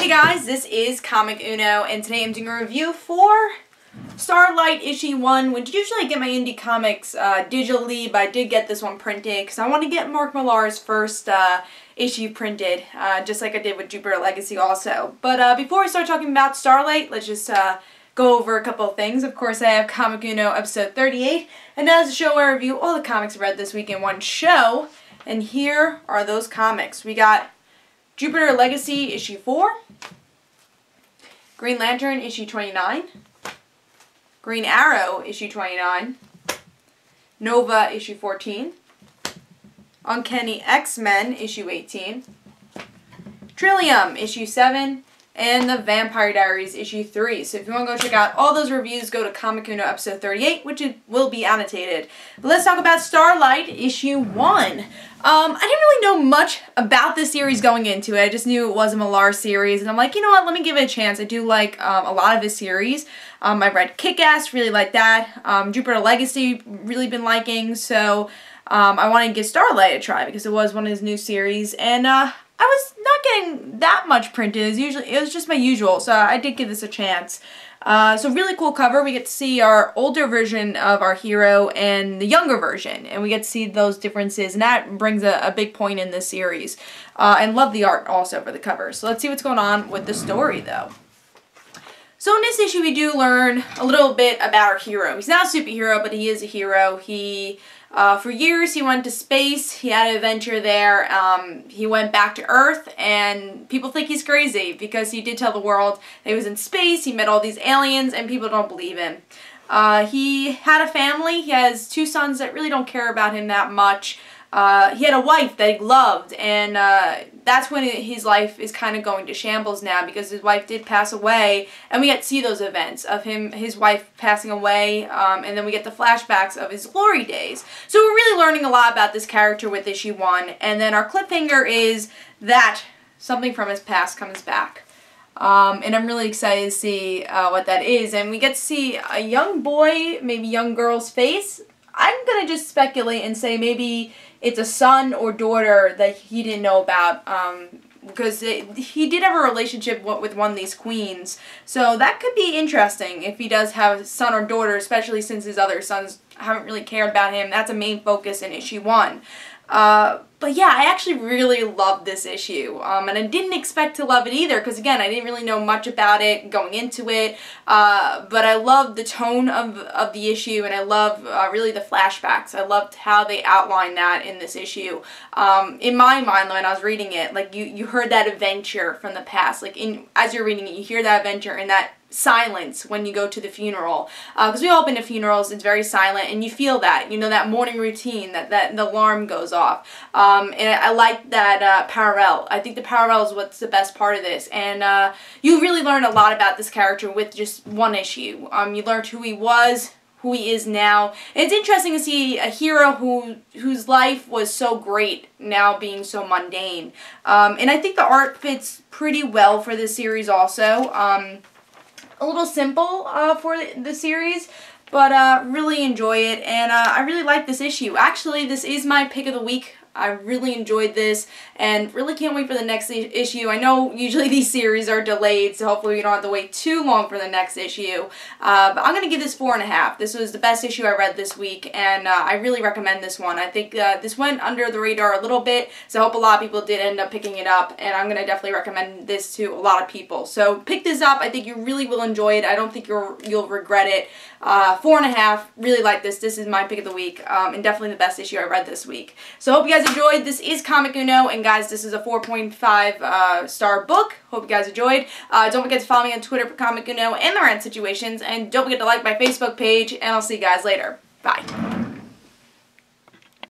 Hey guys, this is Comic Uno, and today I'm doing a review for Starlight issue 1, which usually I get my indie comics digitally, but I did get this one printed because I want to get Mark Millar's first issue printed, just like I did with Jupiter Legacy also. But before we start talking about Starlight, let's just go over a couple of things. Of course, I have Comic Uno episode 38, and that is a show where I review all the comics I read this week in one show, and here are those comics. We got Jupiter Legacy issue 4, Green Lantern issue 29, Green Arrow issue 29, Nova issue 14, Uncanny X-Men issue 18, Trillium issue 7, and the Vampire Diaries issue 3. So if you want to go check out all those reviews, go to Comic Uno episode 38, which will be annotated. But let's talk about Starlight issue 1. I didn't really know much about this series going into it. I just knew it was a Millar series, and I'm like, you know what, let me give it a chance. I do like a lot of his series. I've read Kick-Ass, really like that. Jupiter Legacy, really been liking, so I wanted to give Starlight a try because it was one of his new series, and I was not getting that much printed. It was just my usual, so I did give this a chance. So really cool cover. We get to see our older version of our hero and the younger version, and we get to see those differences, and that brings a big point in this series. And love the art also for the cover. So let's see what's going on with the story, though. So in this issue, we do learn a little bit about our hero. He's not a superhero, but he is a hero. He for years, he went to space. He had an adventure there. He went back to Earth, and people think he's crazy because he did tell the world that he was in space. He met all these aliens, and people don't believe him. He had a family. He has 2 sons that really don't care about him that much. He had a wife that he loved, and that's when his life is kind of going to shambles now because his wife did pass away, and we get to see those events of his wife passing away, and then we get the flashbacks of his glory days. So we're really learning a lot about this character with issue 1, and then our cliffhanger is that something from his past comes back. And I'm really excited to see what that is, and we get to see a young boy, maybe young girl's face. I'm going to just speculate and say maybe it's a son or daughter that he didn't know about, because he did have a relationship with one of these queens. So that could be interesting if he does have a son or daughter, especially since his other sons haven't really cared about him. That's a main focus in issue 1. But yeah, I actually really loved this issue, and I didn't expect to love it either, because again, I didn't really know much about it going into it, but I loved the tone of the issue, and I love really the flashbacks. I loved how they outlined that in this issue. In my mind, when I was reading it, like you heard that adventure from the past, like as you're reading it, you hear that adventure and that silence when you go to the funeral, because we all been to funerals. It's very silent, and you feel that, you know, that morning routine, that the alarm goes off, and I like that parallel. I think the parallel is what's the best part of this, and you really learn a lot about this character with just one issue. You learned who he was, who he is now. And it's interesting to see a hero whose life was so great now being so mundane, and I think the art fits pretty well for this series also. A little simple for the series, but really enjoy it, and I really like this issue. Actually, this is my pick of the week. I really enjoyed this, and really can't wait for the next issue. I know usually these series are delayed, so hopefully we don't have to wait too long for the next issue. But I'm going to give this 4.5. This was the best issue I read this week, and I really recommend this one. I think this went under the radar a little bit, so I hope a lot of people did end up picking it up, and I'm going to definitely recommend this to a lot of people. So pick this up. I think you really will enjoy it. I don't think you'll regret it. 4.5. Really like this. This is my pick of the week, and definitely the best issue I read this week. So hope you guys enjoyed. This is Comic Uno, and guys, this is a 4.5 star book. Hope you guys enjoyed. Don't forget to follow me on Twitter for Comic Uno and the Rant Situations, and don't forget to like my Facebook page, and I'll see you guys later. Bye.